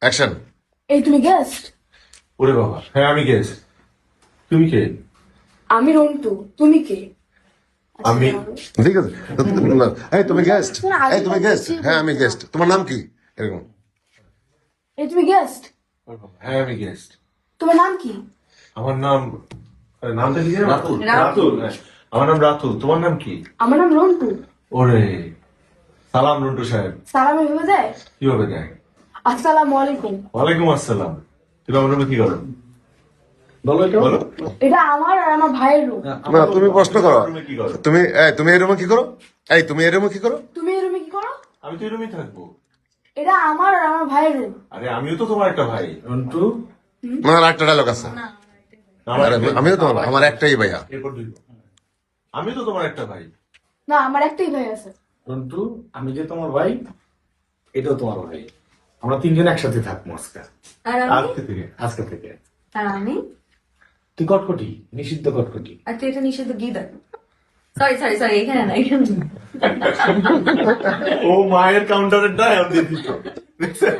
Action. এই তুমি guest? ওরে বাবা, হ্যাঁ আমি গেস। তুমি কে? আমি রন্টু, তুমি কে? আমি ঠিক আছে। এই তুমি গেস্ট? এই তুমি গেস্ট? হ্যাঁ আমি গেস্ট। তোমার নাম কি? এরকম। এই তুমি গেস্ট? ওরে বাবা, হ্যাঁ আমি গেস্ট। তোমার নাম কি? আমার নাম, আরে নামটা কি জানো? রাতুল। রাতুল, হ্যাঁ। আমার নাম রাতুল, তোমার নাম কি? আমার নাম রন্টু। ওরে সালাম রন্টু সাহেব। সালাম এভাবে দেয়? কিভাবে দেয়? আসসালামু আলাইকুম। ওয়ালাইকুম আসসালাম। তুমি আমার নামে কি করো? বলো এটা। বলো। এটা আমার আর আমার ভাইয়ের রুম। না তুমি প্রশ্ন করো। তুমি কি করো? তুমি এই রুমে কি করো? এই তুমি এই রুমে কি করো? তুমি এই রুমে কি করো? আমি তো এই রুমেই থাকবো। এটা আমার আর আমার ভাইয়ের রুম। আরে আমিও তো তোমার একটা ভাই। রন্টু, আমার একটা ডায়লগ আছে। আমার আরে আমিও তো আমার একটাই ভাইয়া। এরপর দুই। আমিও তো তোমার একটা ভাই। না, আমার একটাই ভাই আছে। রন্টু, আমি যে তোমার ভাই, এটাও তোমার ভাই। আমরা তিনজন একসাথে থাকবো আজকে। আর আমি আজকে থেকে। আজকে থেকে আর আমি তুই কটকটি, নিষিদ্ধ কটকটি। আর তুই এটা নিষেধ গীতা। সরি সরি সরি, এখানে না, এখানে না। ও মায়ের কাউন্টারের ডায় দিয়ে দিত। দেখছেন?